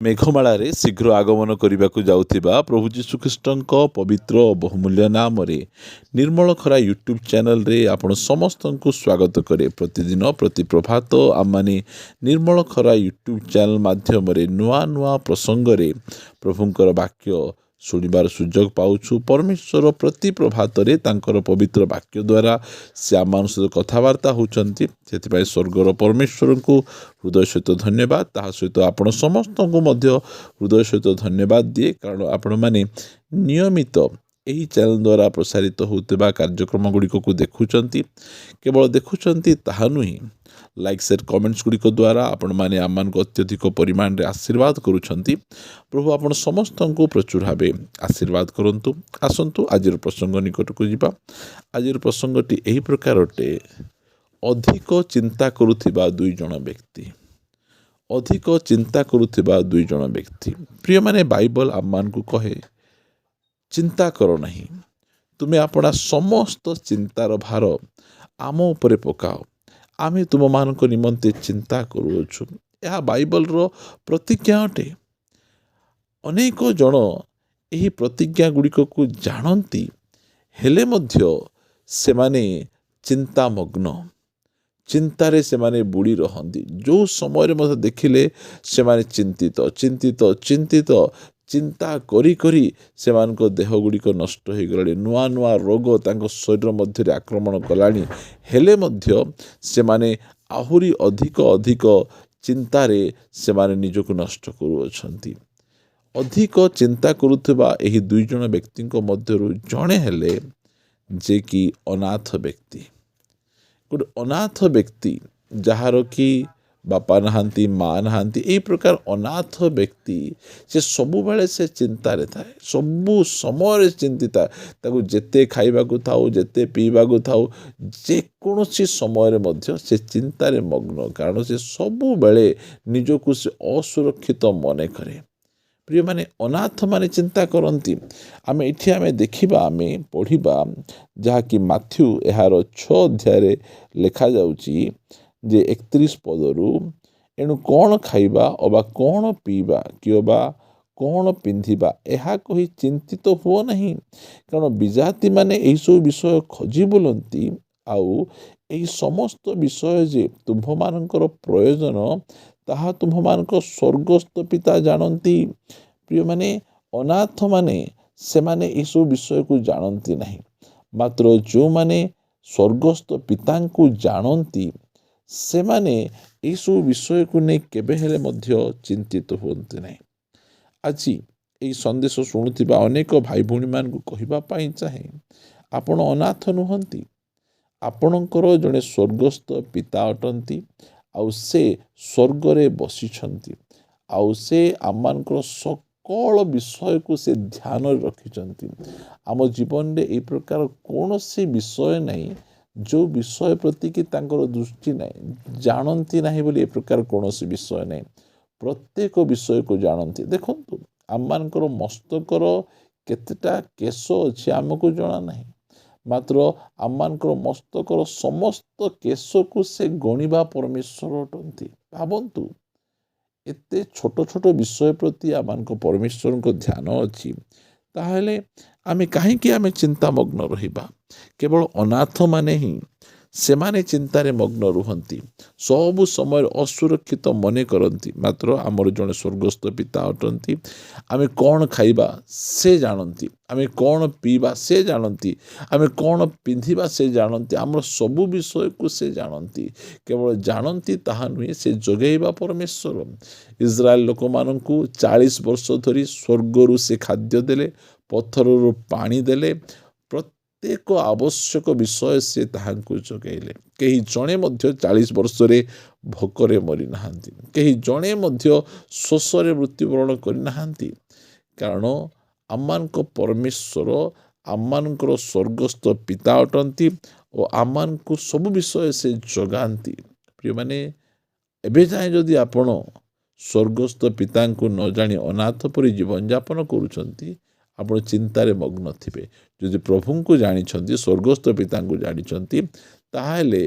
ମେଘମାଳାରେ ଶୀଘ୍ର ଆଗମନ କରିବାକୁ ଯାଉଥିବା ପ୍ରଭୁ ଯୀଶୁଖ୍ରୀଷ୍ଟଙ୍କ ପବିତ୍ର ଓ ବହୁମୂଲ୍ୟ ନାମରେ ନିର୍ମଳ ଖରା ୟୁଟ୍ୟୁବ୍ ଚ୍ୟାନେଲରେ ଆପଣ ସମସ୍ତଙ୍କୁ ସ୍ୱାଗତ କରେ। ପ୍ରତିଦିନ ପ୍ରତି ପ୍ରଭାତ ଆମମାନେ ନିର୍ମଳ ଖରା ୟୁଟ୍ୟୁବ୍ ଚ୍ୟାନେଲ ମାଧ୍ୟମରେ ନୂଆ ନୂଆ ପ୍ରସଙ୍ଗରେ ପ୍ରଭୁଙ୍କର ବାକ୍ୟ ଶୁଣିବାର ସୁଯୋଗ ପାଉଛୁ। ପରମେଶ୍ୱର ପ୍ରତି ପ୍ରଭାତରେ ତାଙ୍କର ପବିତ୍ର ବାକ୍ୟ ଦ୍ୱାରା ସେ ଆମମାନଙ୍କ ସହିତ କଥାବାର୍ତ୍ତା ହେଉଛନ୍ତି। ସେଥିପାଇଁ ସ୍ୱର୍ଗର ପରମେଶ୍ୱରଙ୍କୁ ହୃଦୟ ସହିତ ଧନ୍ୟବାଦ। ତାହା ସହିତ ଆପଣ ସମସ୍ତଙ୍କୁ ମଧ୍ୟ ହୃଦୟ ସହିତ ଧନ୍ୟବାଦ ଦିଏ, କାରଣ ଆପଣମାନେ ନିୟମିତ ଏହି ଚ୍ୟାନେଲ ଦ୍ୱାରା ପ୍ରସାରିତ ହେଉଥିବା କାର୍ଯ୍ୟକ୍ରମ ଗୁଡ଼ିକକୁ ଦେଖୁଛନ୍ତି। କେବଳ ଦେଖୁଛନ୍ତି ତାହା ନୁହେଁ, ଲାଇକ୍ ସେୟାର କମେଣ୍ଟସ୍ ଗୁଡ଼ିକ ଦ୍ୱାରା ଆପଣମାନେ ଆମମାନଙ୍କୁ ଅତ୍ୟଧିକ ପରିମାଣରେ ଆଶୀର୍ବାଦ କରୁଛନ୍ତି। ପ୍ରଭୁ ଆପଣ ସମସ୍ତଙ୍କୁ ପ୍ରଚୁର ଭାବେ ଆଶୀର୍ବାଦ କରନ୍ତୁ। ଆସନ୍ତୁ ଆଜିର ପ୍ରସଙ୍ଗ ନିକଟକୁ ଯିବା। ଆଜିର ପ୍ରସଙ୍ଗଟି ଏହି ପ୍ରକାର ଅଟେ, ଅଧିକ ଚିନ୍ତା କରୁଥିବା ଦୁଇ ଜଣ ବ୍ୟକ୍ତି। ଅଧିକ ଚିନ୍ତା କରୁଥିବା ଦୁଇ ଜଣ ବ୍ୟକ୍ତି। ପ୍ରିୟମାନେ, ବାଇବଲ ଆମମାନଙ୍କୁ କହେ, ଚିନ୍ତା କର ନାହିଁ, ତୁମେ ଆପଣା ସମସ୍ତ ଚିନ୍ତାର ଭାର ଆମ ଉପରେ ପକାଅ, ଆମେ ତୁମମାନଙ୍କ ନିମନ୍ତେ ଚିନ୍ତା କରୁଅଛୁ। ଏହା ବାଇବଲର ପ୍ରତିଜ୍ଞା ଅଟେ। ଅନେକ ଜଣ ଏହି ପ୍ରତିଜ୍ଞା ଗୁଡ଼ିକକୁ ଜାଣନ୍ତି, ହେଲେ ମଧ୍ୟ ସେମାନେ ଚିନ୍ତାମଗ୍ନ, ଚିନ୍ତାରେ ସେମାନେ ବୁଡ଼ି ରହନ୍ତି। ଯେଉଁ ସମୟରେ ମଧ୍ୟ ଦେଖିଲେ ସେମାନେ ଚିନ୍ତିତ ଚିନ୍ତା କରି କରି ସେମାନଙ୍କ ଦେହ ଗୁଡ଼ିକ ନଷ୍ଟ ହୋଇଗଲାଣି। ନୂଆ ନୂଆ ରୋଗ ତାଙ୍କ ଶରୀର ମଧ୍ୟରେ ଆକ୍ରମଣ କଲାଣି, ହେଲେ ମଧ୍ୟ ସେମାନେ ଆହୁରି ଅଧିକ ଚିନ୍ତାରେ ସେମାନେ ନିଜକୁ ନଷ୍ଟ କରୁଅଛନ୍ତି। ଅଧିକ ଚିନ୍ତା କରୁଥିବା ଏହି ଦୁଇ ଜଣ ବ୍ୟକ୍ତିଙ୍କ ମଧ୍ୟରୁ ଜଣେ ହେଲେ ଯେ କି ଅନାଥ ବ୍ୟକ୍ତି। ଗୋଟେ ଅନାଥ ବ୍ୟକ୍ତି, ଯାହାର କି ବାପା ନାହାନ୍ତି, ମା ନାହାନ୍ତି, ଏହି ପ୍ରକାର ଅନାଥ ବ୍ୟକ୍ତି, ସେ ସବୁବେଳେ ସେ ଚିନ୍ତାରେ ଥାଏ, ସବୁ ସମୟରେ ଚିନ୍ତିତ। ତାକୁ ଯେତେ ଖାଇବାକୁ ଥାଉ, ଯେତେ ପିଇବାକୁ ଥାଉ, ଯେକୌଣସି ସମୟରେ ମଧ୍ୟ ସେ ଚିନ୍ତାରେ ମଗ୍ନ, କାରଣ ସେ ସବୁବେଳେ ନିଜକୁ ସେ ଅସୁରକ୍ଷିତ ମନେ କରେ। ପ୍ରିୟମାନେ, ଅନାଥମାନେ ଚିନ୍ତା କରନ୍ତି। ଆମେ ଦେଖିବା, ଆମେ ପଢ଼ିବା, ଯାହାକି ମାଥ୍ୟୁ ଏହାର 6 ଅଧ୍ୟାୟରେ ଲେଖାଯାଉଛି ଯେ 31 ପଦରୁ, ଏଣୁ କ'ଣ ଖାଇବା ଅବା କ'ଣ ପିଇବା, କିଅବା କ'ଣ ପିନ୍ଧିବା, ଏହା କହି ଚିନ୍ତିତ ହୁଅ ନାହିଁ, କାରଣ ବିଜାତିମାନେ ଏହିସବୁ ବିଷୟ ଖୋଜି ବୁଲନ୍ତି। ଆଉ ଏହି ସମସ୍ତ ବିଷୟ ଯେ ତୁମ୍ଭମାନଙ୍କର ପ୍ରୟୋଜନ, ତାହା ତୁମ୍ଭମାନଙ୍କ ସ୍ୱର୍ଗସ୍ଥ ପିତା ଜାଣନ୍ତି। ପ୍ରିୟମାନେ, ଅନାଥମାନେ ସେମାନେ ଏସବୁ ବିଷୟକୁ ଜାଣନ୍ତି ନାହିଁ, ମାତ୍ର ଯେଉଁମାନେ ସ୍ୱର୍ଗସ୍ଥ ପିତାଙ୍କୁ ଜାଣନ୍ତି, ସେମାନେ ଏହିସବୁ ବିଷୟକୁ ନେଇ କେବେ ହେଲେ ମଧ୍ୟ ଚିନ୍ତିତ ହୁଅନ୍ତି ନାହିଁ। ଆଜି ଏହି ସନ୍ଦେଶ ଶୁଣୁଥିବା ଅନେକ ଭାଇ ଭଉଣୀମାନଙ୍କୁ କହିବା ପାଇଁ ଚାହେଁ, ଆପଣ ଅନାଥ ନୁହନ୍ତି। ଆପଣଙ୍କର ଜଣେ ସ୍ୱର୍ଗସ୍ଥ ପିତା ଅଟନ୍ତି, ଆଉ ସେ ସ୍ୱର୍ଗରେ ବସିଛନ୍ତି, ଆଉ ସେ ଆମମାନଙ୍କର ସକଳ ବିଷୟକୁ ସେ ଧ୍ୟାନରେ ରଖିଛନ୍ତି। ଆମ ଜୀବନରେ ଏହି ପ୍ରକାର କୌଣସି ବିଷୟ ନାହିଁ ଯେଉଁ ବିଷୟ ପ୍ରତି କି ତାଙ୍କର ଦୃଷ୍ଟି ନାହିଁ, ଜାଣନ୍ତି ନାହିଁ ବୋଲି ଏ ପ୍ରକାର କୌଣସି ବିଷୟ ନାହିଁ। ପ୍ରତ୍ୟେକ ବିଷୟକୁ ଜାଣନ୍ତି। ଦେଖନ୍ତୁ, ଆମମାନଙ୍କର ମସ୍ତକର କେତେଟା କେଶ ଅଛି ଆମକୁ ଜଣା ନାହିଁ, ମାତ୍ର ଆମମାନଙ୍କର ମସ୍ତକର ସମସ୍ତ କେଶକୁ ସେ ଗଣିବା ପରମେଶ୍ୱର ଅଟନ୍ତି। ଭାବନ୍ତୁ, ଏତେ ଛୋଟ ଛୋଟ ବିଷୟ ପ୍ରତି ଆମମାନଙ୍କ ପରମେଶ୍ୱରଙ୍କ ଧ୍ୟାନ ଅଛି, ତାହେଲେ ଆମେ କାହିଁକି ଚିନ୍ତାମଗ୍ନ ରହିବା? କେବଳ ଅନାଥମାନେ ହିଁ ସେମାନେ ଚିନ୍ତାରେ ମଗ୍ନ ରୁହନ୍ତି, ସବୁ ସମୟରେ ଅସୁରକ୍ଷିତ ମନେ କରନ୍ତି। ମାତ୍ର ଆମର ଜଣେ ସ୍ୱର୍ଗସ୍ଥ ପିତା ଅଟନ୍ତି। ଆମେ କ'ଣ ଖାଇବା ସେ ଜାଣନ୍ତି, ଆମେ କ'ଣ ପିଇବା ସେ ଜାଣନ୍ତି, ଆମେ କ'ଣ ପିନ୍ଧିବା ସେ ଜାଣନ୍ତି, ଆମର ସବୁ ବିଷୟକୁ ସେ ଜାଣନ୍ତି। କେବଳ ଜାଣନ୍ତି ତାହା ନୁହେଁ, ସେ ଯୋଗାଇବା ପରମେଶ୍ୱର। ଇସ୍ରାଏଲ ଲୋକମାନଙ୍କୁ 40 ବର୍ଷ ଧରି ସ୍ୱର୍ଗରୁ ସେ ଖାଦ୍ୟ ଦେଲେ, ପଥରରୁ ପାଣି ଦେଲେ, ପ୍ରତ୍ୟେକ ଆବଶ୍ୟକ ବିଷୟ ସେ ତାହାଙ୍କୁ ଯୋଗାଇଲେ। କେହି ଜଣେ ମଧ୍ୟ 40 ବର୍ଷରେ ଭୋକରେ ମରିନାହାନ୍ତି, କେହି ଜଣେ ମଧ୍ୟ ଶୋଷରେ ମୃତ୍ୟୁବରଣ କରିନାହାନ୍ତି, କାରଣ ଆମମାନଙ୍କ ପରମେଶ୍ୱର ଆମମାନଙ୍କର ସ୍ୱର୍ଗସ୍ଥ ପିତା ଅଟନ୍ତି ଓ ଆମମାନଙ୍କୁ ସବୁ ବିଷୟ ସେ ଯୋଗାନ୍ତି। ପ୍ରିୟମାନେ, ଏବେ ଯାଏଁ ଯଦି ଆପଣ ସ୍ୱର୍ଗସ୍ଥ ପିତାଙ୍କୁ ନ ଜାଣି ଅନାଥ ପରି ଜୀବନଯାପନ କରୁଛନ୍ତି, ଆପଣ ଚିନ୍ତାରେ ମଗ୍ନ ଥିବେ। ଯଦି ପ୍ରଭୁଙ୍କୁ ଜାଣିଛନ୍ତି, ସ୍ୱର୍ଗସ୍ଥ ପିତାଙ୍କୁ ଜାଣିଛନ୍ତି, ତାହେଲେ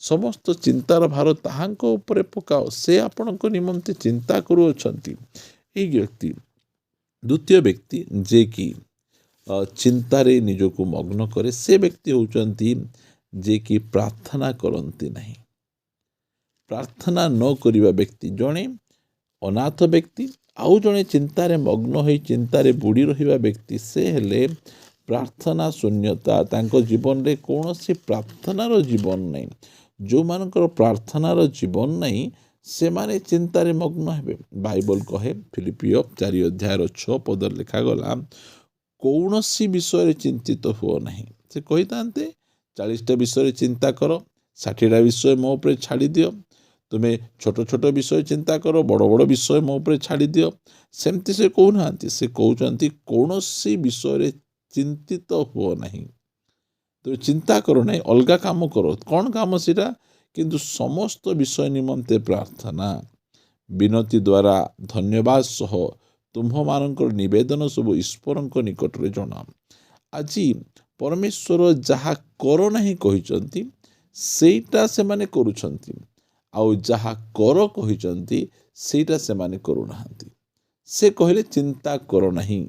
समस्त चिंतार भार ताहांको उपरे पकाओ से आपणको निमंते चिंता करूअछंती एई व्यक्ति। द्वितीय व्यक्ति जे कि चिंतारे निजको मग्न करे से व्यक्ति होउचंती जे कि प्रार्थना करंती नहीं। प्रार्थना न करिवा व्यक्ति जणे अनाथ व्यक्ति आउ जणे चिंतारे मग्न होई चिंतारे बुड़ी रहिवा व्यक्ति से हेले प्रार्थना शून्यता तांको जीवन रे कौनसी प्रार्थनार जीवन नहीं। जो मानकर प्रार्थनार जीवन नहीं से माने चिंतारे मग्न हेबे। बाइबल कहे फिलिपियो 4 अध्याय 6 पद लिखा गला कौनसी विषय चिंतित हुओ नहीं। से कही तांते 40टा विषय चिंता कर 60टा विषय मो ऊपर छाड़ी दियो। तुम्हें छोट छोट विषय चिंता कर बड़ बड़ विषय मो ऊपर छाड़ी दियो। सेमती से कहूना से कहते कौनसी विषय चिंतित हुओ नहीं। तो चिंता करो नहीं अलगा काम करो कौन काम सीटा किंतु समस्त विषय निमंते प्रार्थना विनती द्वारा धन्यवाद सह तुम्ह मानकर निवेदन सब ईश्वर निकट रे जणा। आज परमेश्वर जहा कर नहीं कहिसंती सेटा से माने करूछंती आउ जहा कर कहिसंती सेटा से माने करूनाहांती। से कहले चिंता करो नहीं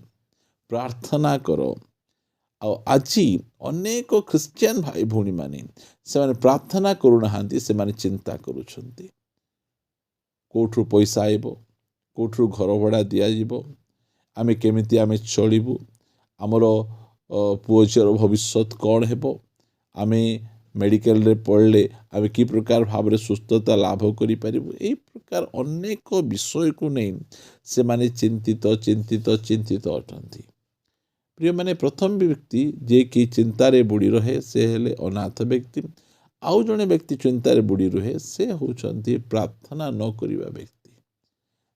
प्रार्थना करो। आज अनेक ख्रिस्टियन भाई भौणी माने से प्रार्थना करूनाहांती से माने चिंता करूछंती कोठु पैसा आइबो कोठु घर भड़ा दिया जिवो आमे केमिति आमे चलिबु आमर पुओ झीर भविष्य कौन हेबो आमे मेडिकल रे पढ़ले आमे कि प्रकार भाव सुस्थता लाभ करि परिबु। एई प्रकार अनेक विषय को नहीं से माने चिंतित चिंतित चिंतित अटंती। प्रिय माने प्रथम व्यक्ति जे कि चिंतारे बुड़ी रहे से हेले अनाथ व्यक्ति आउ जने व्यक्ति चिंतारे बुड़ी रहे से होचंती प्रार्थना न करिवा व्यक्ति।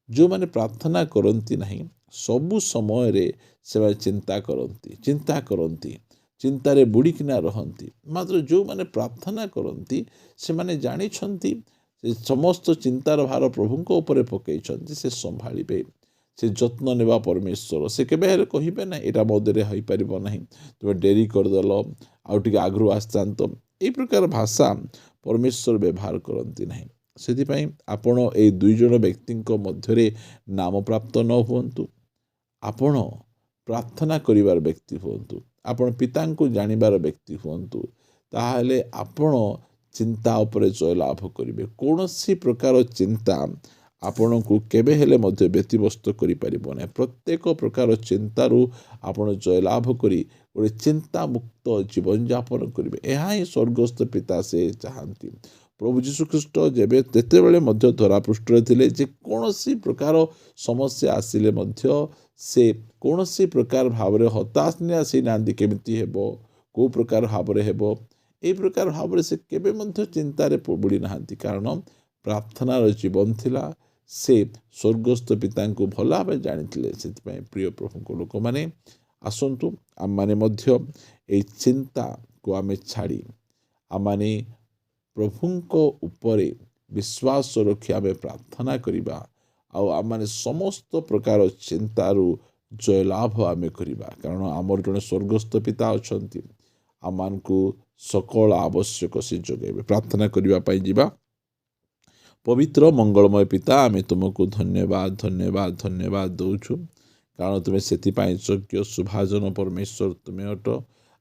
जो माने प्रार्थना करंती नहीं सबु समय रे से चिंता करंती चिंतारे बुड़ीकिना रहंती। मात्र जो माने प्रार्थना करंती से माने जानी छंती समस्त चिंतार भार प्रभुंको ऊपर पकईछंती से संभाळिबे से जत्न नेबा परमेश्वर से केबे हेले कहिबे ना एटा मदरे होई परिबो नहीं तुमे डेरी करदेल आउ टिके आगरु आस्तांत ए प्रकार भाषा परमेश्वर व्यवहार करंती नहीं। सेथिपाई आपण ए दुई जण व्यक्तिंको मध्यरे नाम प्राप्त न हुअन्तु आपण प्रार्थना करिवार व्यक्ति हुअन्तु आपण पितांको जानिबार व्यक्ति हुअन्तु ताहाले आपण चिंता उपरे जय लाभ करिवे। कौनसी प्रकार चिंता आपण को केबे हेले मध्य व्यतिव्यस्त करि परिबो नै। प्रत्येक प्रकार चिंतारू आपण जय लाभ करी गोटे चिंता मुक्त जीवन यापन करिवे। एहा ही स्वर्गस्थ पिता से चाहती। प्रभु जीशु ख्रीष्ट जेबे तेते बेले मध्य धरा पृष्ठ थिले जे कौनसी प्रकार समस्या आसिले मध्य से कौनसी प्रकार भाव रे हताश ने आसी नांदी केमिति हेबो को प्रकार भाव रे हेबो ए प्रकार भाव रे से केबे मध्य चिंता रे बुड़ी नांती कारण प्रार्थनार जीवन थिला। से स्वर्गस्थ पिता को भल भाव जानी से प्रिय प्रभु को लोक मैंने आसतु आम मैंने ये चिंता को आम छाड़ी आम मैंने प्रभु उपरे विश्वास रखी आम प्रार्थना करवा आम मैंने समस्त प्रकार चिंतारू जय लाभ आम करवा कारण आमर जड़े स्वर्गस्थ पिता अच्छा आम मान को सकल आवश्यक से जगेबे। प्रार्थना करने जावा। पवित्र मंगलमय पिता आमे तुमको धन्यवाद धन्यवाद धन्यवाद दौछु कारण तुम्हें से योग्य सुभाजन परमेश्वर तुम्हें अट।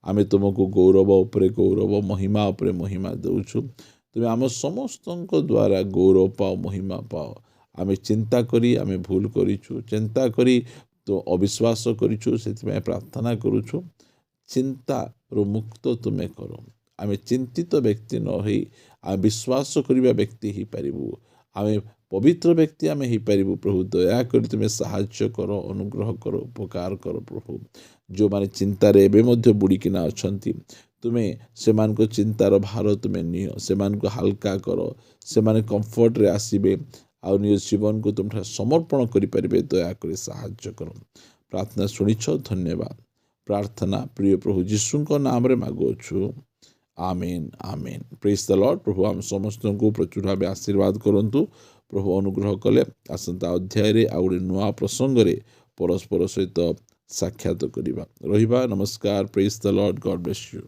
आमे तुमको गौरव उपरे गौरव महिमा उपरे महिमा दौछु। तुम्हें आम समस्त द्वारा गौरव पाओ महिमा पाओ। आमे चिंता करी आमे भूल करिछु चिंता करी तो अविश्वास करिछु से प्रार्थना करुछु चिंता रो मुक्त तुम्हें करो। आमे चिंतित व्यक्ति न होई आमे विश्वास करिबा व्यक्ति ही पारिबु आमे पवित्र व्यक्ति आमे ही पारिबु। प्रभु दया करी तुम्हें साहाय्य करो अनुग्रह करो उपकार करो। प्रभु जो माने चिंतारे एबे मध्य बुड़ीकिना अछंती तुम्हें से मान को चिंतार भार तुम्हें नियो से मान को हल्का करो से माने कंफर्ट रे आसीबे आ निज जीवन को तुम समर्पण करि परिबे। दया करी साहाय्य करो। प्रार्थना सुनिछ धन्यवाद। प्रार्थना प्रिय प्रभु यीशु को नाम रे मागुछु amen amen. Praise the lord. प्रभु आम समस्त को प्रचुर भाव आशीर्वाद करंतु। प्रभु अनुग्रह कले आसंता अध्याय रे आ गोटे नुआ प्रसंग रे परस्पर सहित साक्षात करिबा रहिबा। नमस्कार। Praise the Lord. God bless you.